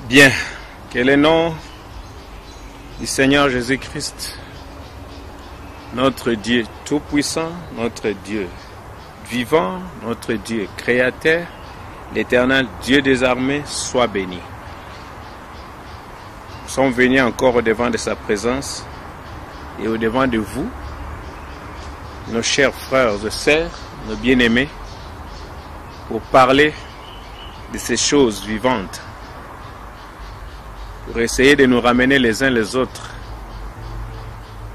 Bien, que le nom du Seigneur Jésus-Christ, notre Dieu tout-puissant, notre Dieu vivant, notre Dieu créateur, l'Éternel Dieu des armées, soit béni. Nous sommes venus encore au devant de sa présence et au devant de vous, nos chers frères et sœurs, nos bien-aimés, pour parler de ces choses vivantes, pour essayer de nous ramener les uns les autres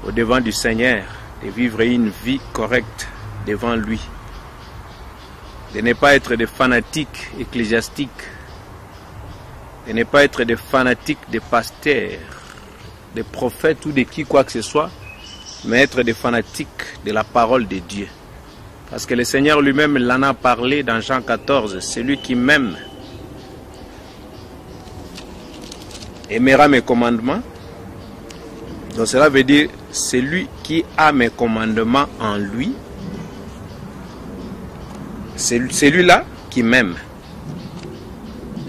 au devant du Seigneur, de vivre une vie correcte devant lui, de ne pas être des fanatiques ecclésiastiques, de ne pas être des fanatiques des pasteurs, des prophètes ou de qui quoi que ce soit, mais être des fanatiques de la parole de Dieu. Parce que le Seigneur lui-même l'en a parlé dans Jean 14, celui qui m'aime aimera mes commandements. Donc cela veut dire celui qui a mes commandements en lui, c'est celui-là qui m'aime.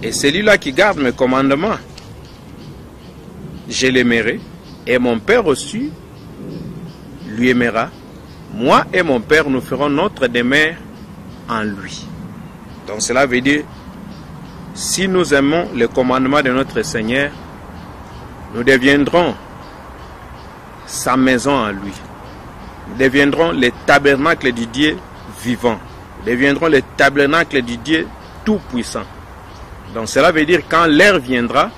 Et celui-là qui garde mes commandements, je l'aimerai. Et mon Père aussi lui aimera. Moi et mon Père, nous ferons notre demeure en lui. Donc cela veut dire, si nous aimons le commandement de notre Seigneur, nous deviendrons sa maison en lui. Nous deviendrons le tabernacle du Dieu vivant. Nous deviendrons le tabernacle du Dieu tout-puissant. Donc cela veut dire quand l'heure viendra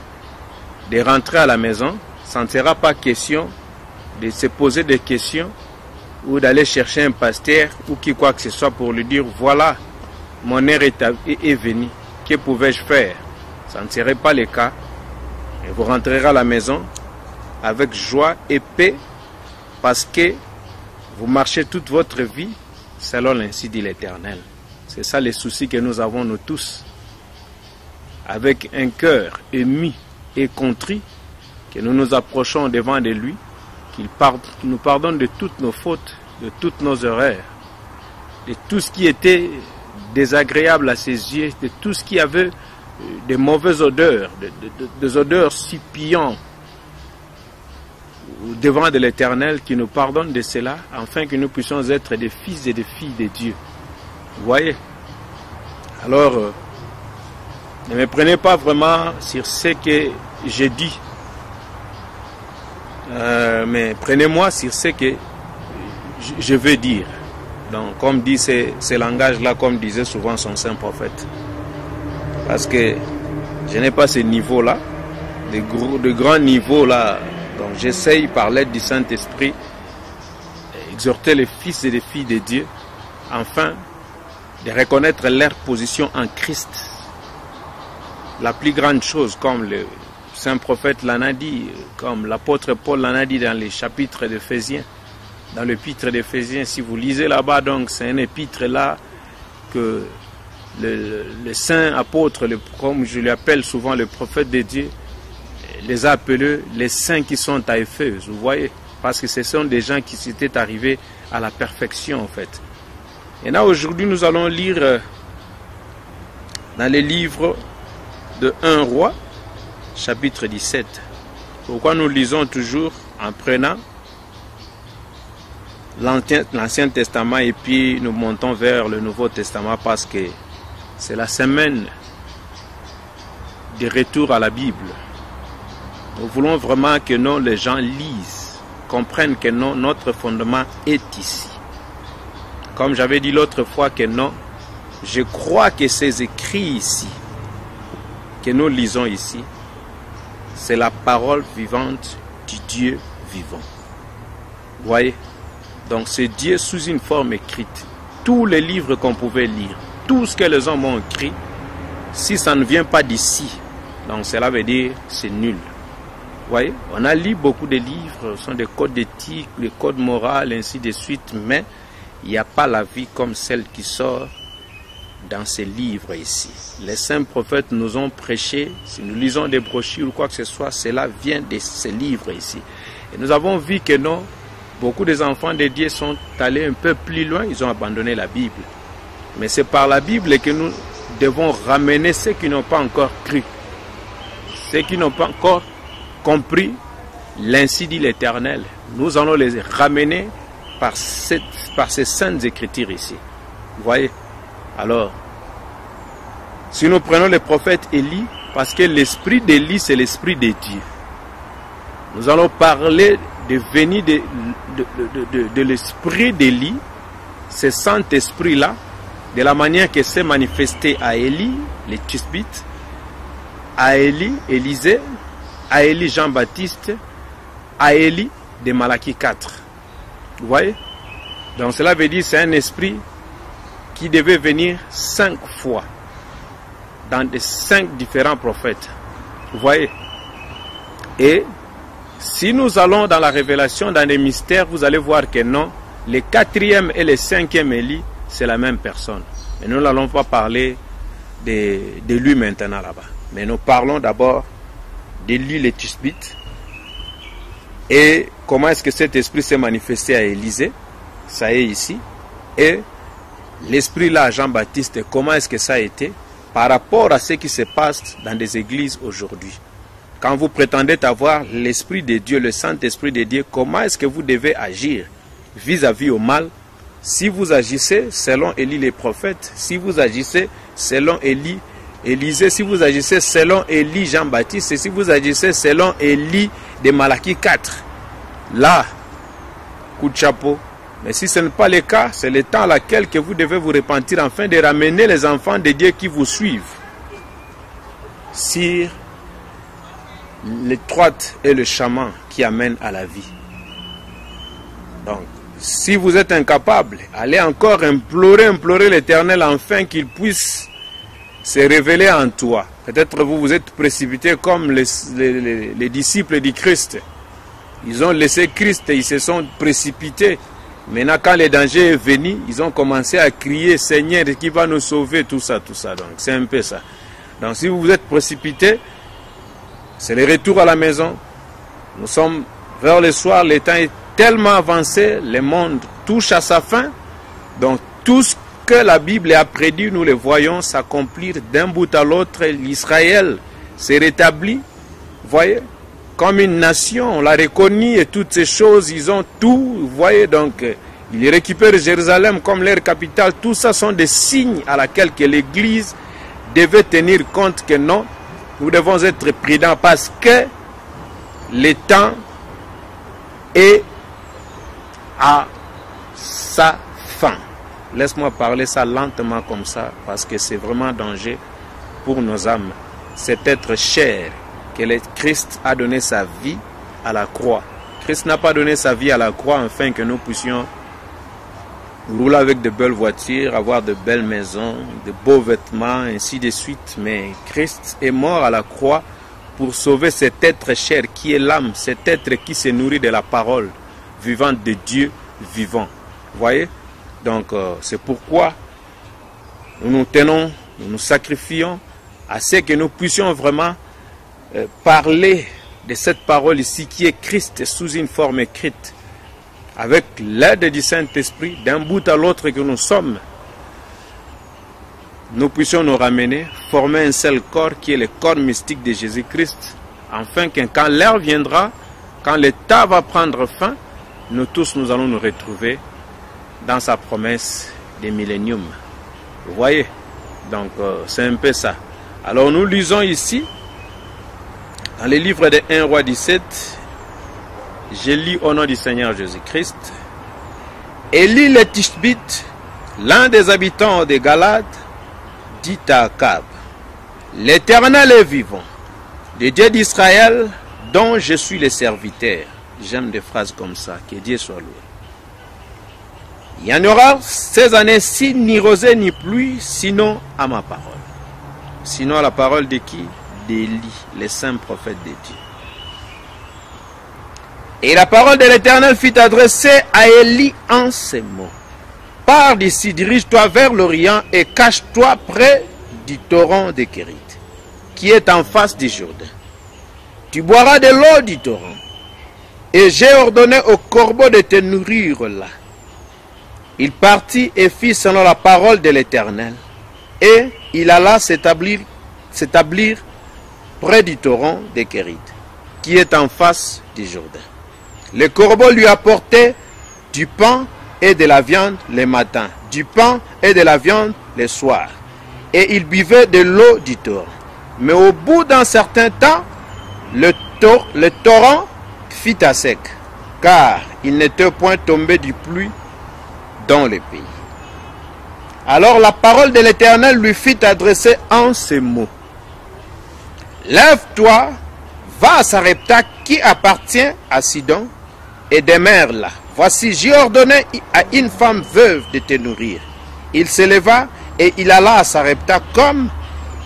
de rentrer à la maison, ça ne sera pas question de se poser des questions ou d'aller chercher un pasteur ou qui quoi que ce soit pour lui dire voilà, mon heure est venue, que pouvais-je faire? Ça ne serait pas le cas. Et vous rentrerez à la maison avec joie et paix parce que vous marchez toute votre vie selon l'ainsi dit l'Éternel. C'est ça les soucis que nous avons nous tous. Avec un cœur ému et contrit, que nous nous approchons devant de lui, qu'il nous pardonne de toutes nos fautes, de toutes nos erreurs, de tout ce qui était désagréable à ses yeux, de tout ce qui avait des mauvaises odeurs, des odeurs si pillantes devant de l'Éternel, qui nous pardonne de cela, afin que nous puissions être des fils et des filles de Dieu. Vous voyez? Alors, ne me prenez pas vraiment sur ce que j'ai dit, mais prenez-moi sur ce que je veux dire. Donc, comme dit ces langages-là, comme disait souvent son saint prophète. Parce que je n'ai pas ce niveau-là, de grands niveaux-là. Donc, j'essaye par l'aide du Saint-Esprit exhorter les fils et les filles de Dieu, afin de reconnaître leur position en Christ. La plus grande chose, comme le saint prophète l'en a dit, comme l'apôtre Paul l'en a dit dans les chapitres d'Éphésiens, dans l'épître d'Éphésiens, si vous lisez là-bas, donc c'est un épître là que le saint apôtre, comme je l'appelle souvent le prophète de Dieu, les a appelés les saints qui sont à Éphèse, vous voyez, parce que ce sont des gens qui s'étaient arrivés à la perfection en fait. Et là aujourd'hui nous allons lire dans les livres de 1 roi, chapitre 17. Pourquoi nous lisons toujours en prenant l'Ancien Testament et puis nous montons vers le Nouveau Testament? Parce que c'est la semaine de retour à la Bible. Nous voulons vraiment que non, les gens lisent, comprennent que non, notre fondement est ici. Comme j'avais dit l'autre fois que non, je crois que ces écrits ici, que nous lisons ici, c'est la parole vivante du Dieu vivant. Vous voyez? Donc c'est Dieu sous une forme écrite. Tous les livres qu'on pouvait lire, tout ce que les hommes ont écrit, si ça ne vient pas d'ici, donc cela veut dire c'est nul. Vous voyez? On a lu beaucoup de livres, ce sont des codes d'éthique, des codes moraux, ainsi de suite, mais il n'y a pas la vie comme celle qui sort dans ces livres ici. Les saints prophètes nous ont prêché, si nous lisons des brochures ou quoi que ce soit, cela vient de ces livres ici. Et nous avons vu que non, beaucoup des enfants de Dieu sont allés un peu plus loin, ils ont abandonné la Bible. Mais c'est par la Bible que nous devons ramener ceux qui n'ont pas encore cru. ceux qui n'ont pas encore compris, l'ainsi dit l'Éternel, nous allons les ramener par ces saintes écritures ici. Vous voyez? Alors, si nous prenons le prophète Élie, parce que l'esprit d'Élie, c'est l'esprit de Dieu. Nous allons parler de venir de l'esprit d'Élie, ce Saint-Esprit-là, de la manière que s'est manifesté à Élie, les Tishbites, à Élie, Élisée, à Élie Jean-Baptiste, à Élie de Malachie 4. Vous voyez? Donc cela veut dire que c'est un esprit qui devait venir 5 fois dans des 5 différents prophètes. Vous voyez? Et si nous allons dans la révélation, dans les mystères, vous allez voir que non, le 4e et le 5e Élie, c'est la même personne. Mais nous n'allons pas parler de lui maintenant là-bas. Mais nous parlons d'abord d'Élie le Tishbite. Et comment est-ce que cet esprit s'est manifesté à Élisée? Ça est ici. Et l'esprit là à Jean-Baptiste, comment est-ce que ça a été par rapport à ce qui se passe dans des églises aujourd'hui? Quand vous prétendez avoir l'Esprit de Dieu, le Saint-Esprit de Dieu, comment est-ce que vous devez agir vis-à-vis au mal? Si vous agissez selon Élie les prophètes, si vous agissez selon Élie, Élisée, si vous agissez selon Élie Jean-Baptiste, et si vous agissez selon Élie de Malachie 4, là, coup de chapeau. Mais si ce n'est pas le cas, c'est le temps à laquelle que vous devez vous repentir afin de ramener les enfants de Dieu qui vous suivent sur l'étroite et le chemin qui amène à la vie. Donc, si vous êtes incapable, allez encore implorer l'Éternel afin qu'il puisse se révéler en toi. Peut-être vous vous êtes précipité comme les disciples du Christ. Ils ont laissé Christ et ils se sont précipités. Maintenant, quand le danger est venu, ils ont commencé à crier, Seigneur, qui va nous sauver, tout ça. Donc, c'est un peu ça. Donc, si vous vous êtes précipité, c'est le retour à la maison. Nous sommes vers le soir, le temps est tellement avancé, le monde touche à sa fin. Donc, tout ce que la Bible a prédit, nous le voyons s'accomplir d'un bout à l'autre. L'Israël s'est rétabli, vous voyez, comme une nation, on l'a reconnu et toutes ces choses, ils ont tout, vous voyez, donc ils récupèrent Jérusalem comme leur capitale. Tout ça sont des signes à laquelle que l'Église devait tenir compte que non, nous devons être prudents parce que le temps est à sa fin. Laisse-moi parler ça lentement comme ça parce que c'est vraiment danger pour nos âmes. C'est être cher que le Christ a donné sa vie à la croix. Christ n'a pas donné sa vie à la croix afin que nous puissions rouler avec de belles voitures, avoir de belles maisons, de beaux vêtements, ainsi de suite. Mais Christ est mort à la croix pour sauver cet être cher qui est l'âme, cet être qui se nourrit de la parole vivante de Dieu vivant. Vous voyez? Donc c'est pourquoi nous nous tenons, nous nous sacrifions à ce que nous puissions vraiment parler de cette parole ici qui est Christ sous une forme écrite. Avec l'aide du Saint-Esprit, d'un bout à l'autre que nous sommes, nous puissions nous ramener, former un seul corps qui est le corps mystique de Jésus-Christ, afin que quand l'heure viendra, quand l'état va prendre fin, nous tous nous allons nous retrouver dans sa promesse des milléniums. Vous voyez? Donc c'est un peu ça. Alors nous lisons ici, dans le livre de 1 Roi 17, je lis au nom du Seigneur Jésus-Christ. Élie le Tishbite, l'un des habitants de Galade, dit à Akab, l'Éternel est vivant, le Dieu d'Israël, dont je suis le serviteur. J'aime des phrases comme ça, que Dieu soit loué. Il y en aura ces années-ci ni rosée ni pluie, sinon à ma parole. Sinon à la parole de qui? D'Élie, le saint prophète de Dieu. Et la parole de l'Éternel fut adressée à Élie en ces mots. Pars d'ici, dirige-toi vers l'Orient et cache-toi près du torrent de Kérit, qui est en face du Jourdain. Tu boiras de l'eau du torrent. Et j'ai ordonné au corbeau de te nourrir là. Il partit et fit selon la parole de l'Éternel. Et il alla s'établir près du torrent des Kérites, qui est en face du Jourdain. Les corbeaux lui apportaient du pain et de la viande les matins, du pain et de la viande les soirs, et il buvait de l'eau du torrent. Mais au bout d'un certain temps, le torrent fit à sec, car il n'était point tombé du pluie dans le pays. Alors la parole de l'Éternel lui fit adresser en ces mots. Lève-toi, va à Sarepta qui appartient à Sidon et demeure là. Voici, j'ai ordonné à une femme veuve de te nourrir. Il se leva et il alla à Sarepta. Comme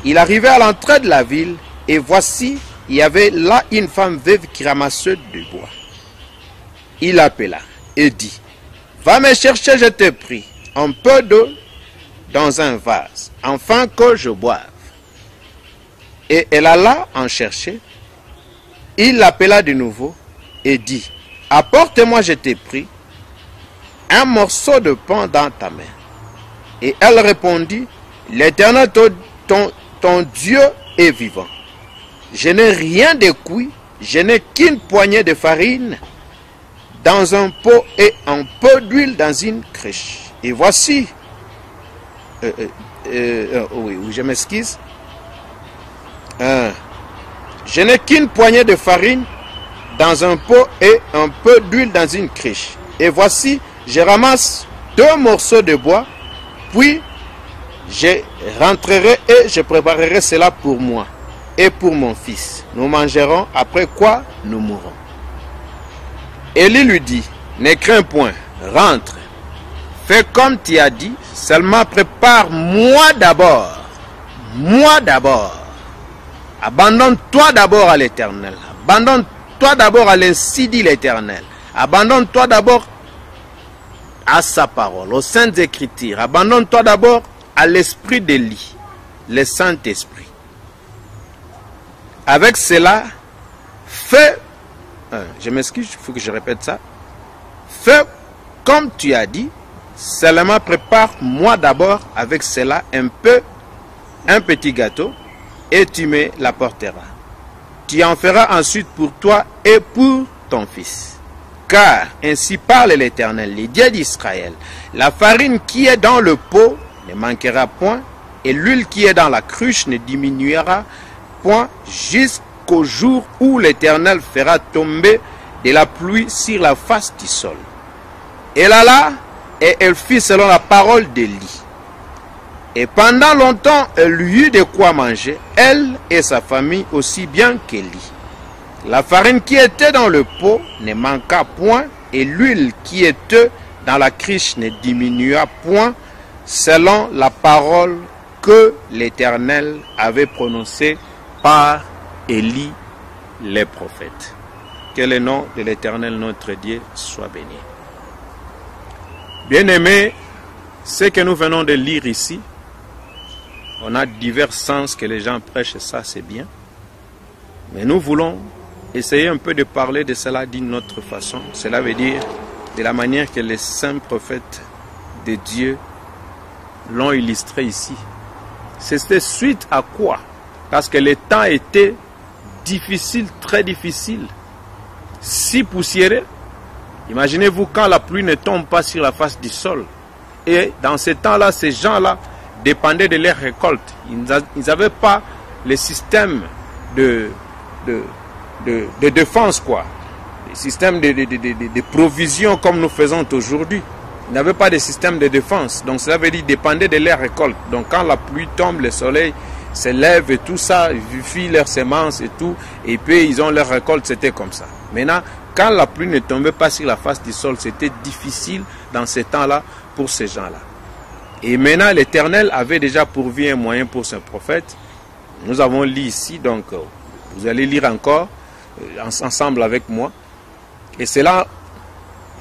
il arrivait à l'entrée de la ville, et voici, il y avait là une femme veuve qui ramassait du bois. Il appela et dit, va me chercher, je te prie, un peu d'eau dans un vase, afin que je boive. Et elle alla en chercher. Il l'appela de nouveau et dit, apporte-moi, je te prie, un morceau de pain dans ta main. Et elle répondit, l'Éternel, ton Dieu est vivant. Je n'ai rien de cuit, je n'ai qu'une poignée de farine dans un pot et un peu d'huile dans une crèche. Et voici, oui, je m'excuse. Je n'ai qu'une poignée de farine dans un pot et un peu d'huile dans une crèche. Et voici, je ramasse 2 morceaux de bois, puis je rentrerai et je préparerai cela pour moi et pour mon fils. Nous mangerons, après quoi nous mourrons. Élie lui dit, ne crains point, rentre, fais comme tu as dit, seulement prépare-moi d'abord. Moi d'abord. Abandonne-toi d'abord à l'Éternel. Abandonne-toi d'abord à l'ainsi dit l'Éternel. Abandonne-toi d'abord à sa parole, aux saintes écritures. Abandonne-toi d'abord à l'esprit d'Élie, le Saint-Esprit. Avec cela, fais, je m'excuse, il faut que je répète ça. Fais comme tu as dit, seulement prépare-moi d'abord avec cela un petit gâteau, et tu me l'apporteras. Tu en feras ensuite pour toi et pour ton fils. Car ainsi parle l'Éternel, le Dieu d'Israël, la farine qui est dans le pot ne manquera point, et l'huile qui est dans la cruche ne diminuera point, jusqu'au jour où l'Éternel fera tomber de la pluie sur la face du sol. Elle alla et elle fit selon la parole d'Élie. Et pendant longtemps, elle eut de quoi manger, elle et sa famille aussi bien qu'Élie. La farine qui était dans le pot ne manqua point, et l'huile qui était dans la cruche ne diminua point, selon la parole que l'Éternel avait prononcée par Élie les prophètes. Que le nom de l'Éternel notre Dieu soit béni. Bien-aimés, ce que nous venons de lire ici, on a divers sens que les gens prêchent, ça c'est bien. Mais nous voulons essayer un peu de parler de cela d'une autre façon. Cela veut dire de la manière que les saints prophètes de Dieu l'ont illustré ici. C'était suite à quoi? Parce que le temps était difficile, très difficile, si poussiéreux. Imaginez-vous quand la pluie ne tombe pas sur la face du sol. Et dans ce temps-là, ces gens-là dépendaient de leur récolte. Ils n'avaient pas le système de défense, quoi. Le système de provision comme nous faisons aujourd'hui. Ils n'avaient pas de système de défense. Donc cela veut dire qu'ils dépendaient de leur récolte. Donc quand la pluie tombe, le soleil se lève et tout ça, ils vivifient leurs semences et tout. Et puis ils ont leur récolte, c'était comme ça. Maintenant, quand la pluie ne tombait pas sur la face du sol, c'était difficile dans ces temps-là pour ces gens-là. Et maintenant, l'Éternel avait déjà pourvu un moyen pour ce prophète. Nous avons lu ici, donc vous allez lire encore ensemble avec moi. Et cela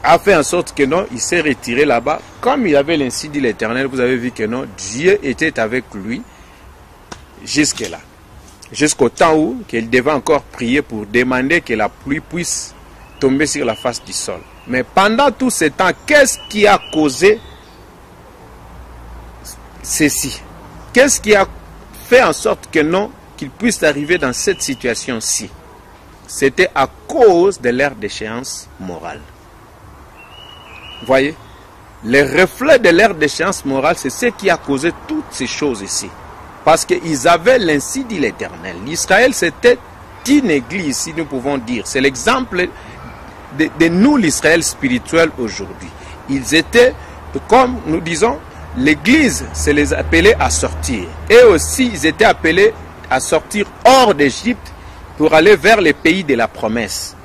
a fait en sorte que non, il s'est retiré là-bas. Comme il avait l'ainsi dit l'Éternel, vous avez vu que non, Dieu était avec lui jusque-là. Jusqu'au temps où il devait encore prier pour demander que la pluie puisse tomber sur la face du sol. Mais pendant tout ce temps, qu'est-ce qui a causé ceci? Qu'est-ce qui a fait en sorte que non, qu'ils puissent arriver dans cette situation-ci, c'était à cause de leur déchéance morale. Voyez, les reflets de leur déchéance morale, c'est ce qui a causé toutes ces choses ici. Parce qu'ils avaient l'ainsi dit l'Éternel. L'Israël, c'était une église, si nous pouvons dire. C'est l'exemple de nous, l'Israël spirituel aujourd'hui. Ils étaient, comme nous disons, l'église, c'est les appelait à sortir. Et aussi, ils étaient appelés à sortir hors d'Égypte pour aller vers les pays de la promesse,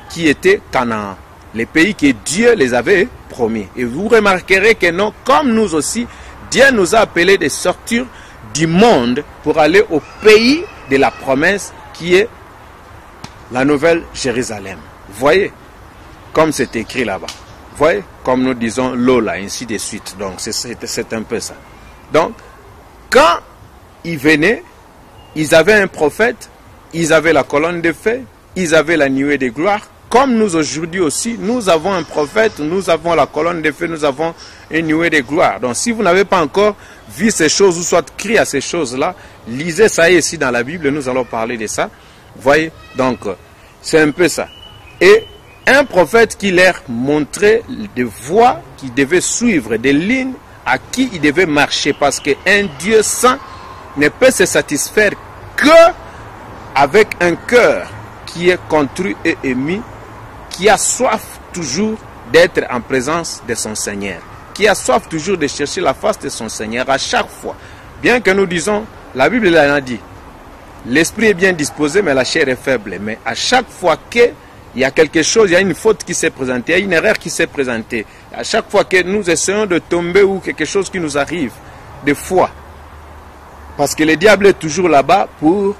qui était Canaan. Les pays que Dieu les avait promis. Et vous remarquerez que non, comme nous aussi, Dieu nous a appelés de sortir du monde pour aller au pays de la promesse qui est la nouvelle Jérusalem. Voyez, comme c'est écrit là-bas. Voyez, comme nous disons Lola, ainsi de suite. Donc, c'est un peu ça. Donc, quand ils venaient, ils avaient un prophète, ils avaient la colonne de feu, ils avaient la nuée de gloire. Comme nous aujourd'hui aussi, nous avons un prophète, nous avons la colonne de feu, nous avons une nuée de gloire. Donc si vous n'avez pas encore vu ces choses ou soit crié à ces choses-là, lisez ça ici dans la Bible, nous allons parler de ça. Voyez, donc c'est un peu ça. Et un prophète qui leur montrait des voies qu'ils devaient suivre, des lignes à qui ils devaient marcher. Parce qu'un Dieu saint ne peut se satisfaire que avec un cœur qui est contrit et émis, qui a soif toujours d'être en présence de son Seigneur, qui a soif toujours de chercher la face de son Seigneur à chaque fois. Bien que nous disons, la Bible l'a dit, l'esprit est bien disposé, mais la chair est faible. Mais à chaque fois qu'il y a quelque chose, il y a une faute qui s'est présentée, il y a une erreur qui s'est présentée, à chaque fois que nous essayons de tomber ou quelque chose qui nous arrive, des fois, parce que le diable est toujours là-bas pour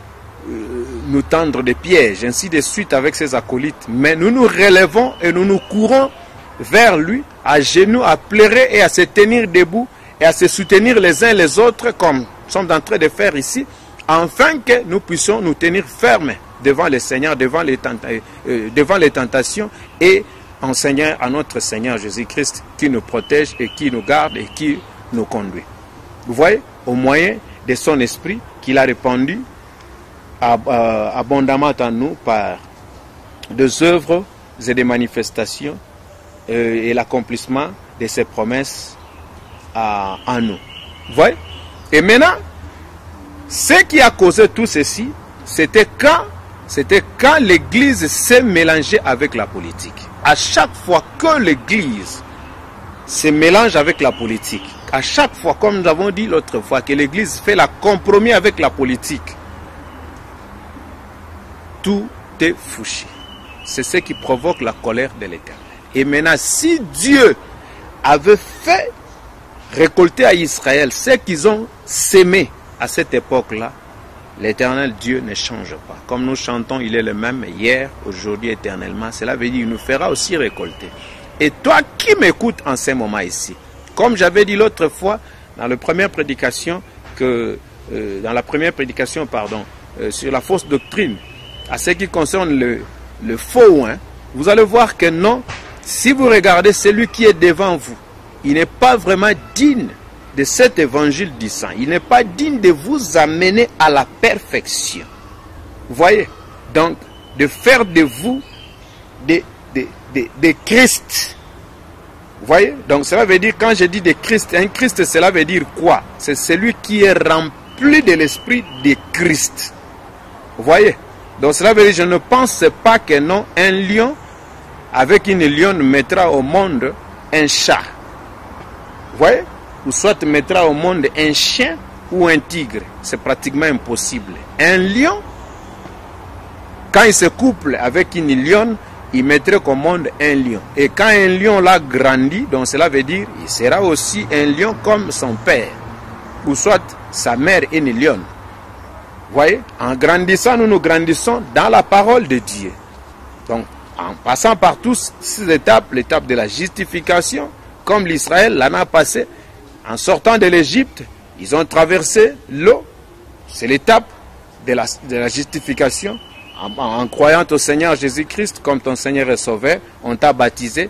nous tendre des pièges, ainsi de suite avec ses acolytes. Mais nous nous relevons et nous nous courons vers lui, à genoux, à pleurer et à se tenir debout et à se soutenir les uns les autres, comme nous sommes en train de faire ici, afin que nous puissions nous tenir fermes devant le Seigneur, devant les tentations, et enseignant à notre Seigneur Jésus-Christ qui nous protège et qui nous garde et qui nous conduit. Vous voyez, au moyen de son esprit qu'il a répandu abondamment en nous par des œuvres et des manifestations et l'accomplissement de ses promesses en nous. Vous voyez? Et maintenant, ce qui a causé tout ceci, c'était quand l'Église s'est mélangée avec la politique. À chaque fois que l'Église se mélange avec la politique, à chaque fois, comme nous avons dit l'autre fois, que l'Église fait la compromis avec la politique, tout est fouché. C'est ce qui provoque la colère de l'Éternel. Et maintenant, si Dieu avait fait récolter à Israël ce qu'ils ont sémé à cette époque-là, l'Éternel Dieu ne change pas. Comme nous chantons, il est le même hier, aujourd'hui, éternellement. Cela veut dire qu'il nous fera aussi récolter. Et toi qui m'écoutes en ce moment ici, comme j'avais dit l'autre fois dans la première prédication, sur la fausse doctrine, à ce qui concerne le faux, vous allez voir que non, si vous regardez celui qui est devant vous, il n'est pas vraiment digne de cet évangile du sang. Il n'est pas digne de vous amener à la perfection. Vous voyez? Donc, de faire de vous des Christ. Vous voyez? Donc, cela veut dire, quand je dis de Christ, un Christ, cela veut dire quoi? C'est celui qui est rempli de l'esprit de Christ. Vous voyez? Donc, cela veut dire, je ne pense pas que non, un lion, avec une lionne, mettra au monde un chat. Vous voyez? Ou soit mettra au monde un chien ou un tigre. C'est pratiquement impossible. Un lion, quand il se couple avec une lionne, il mettrait au monde un lion. Et quand un lion l'a grandi, donc cela veut dire il sera aussi un lion comme son père. Ou soit sa mère est une lionne. Vous voyez? En grandissant, nous grandissons dans la parole de Dieu. Donc, en passant par tous ces étapes, l'étape de la justification, comme l'Israël l'en a passé, en sortant de l'Égypte, ils ont traversé l'eau. C'est l'étape de la justification. En croyant au Seigneur Jésus-Christ comme ton Seigneur et Sauveur, on t'a baptisé.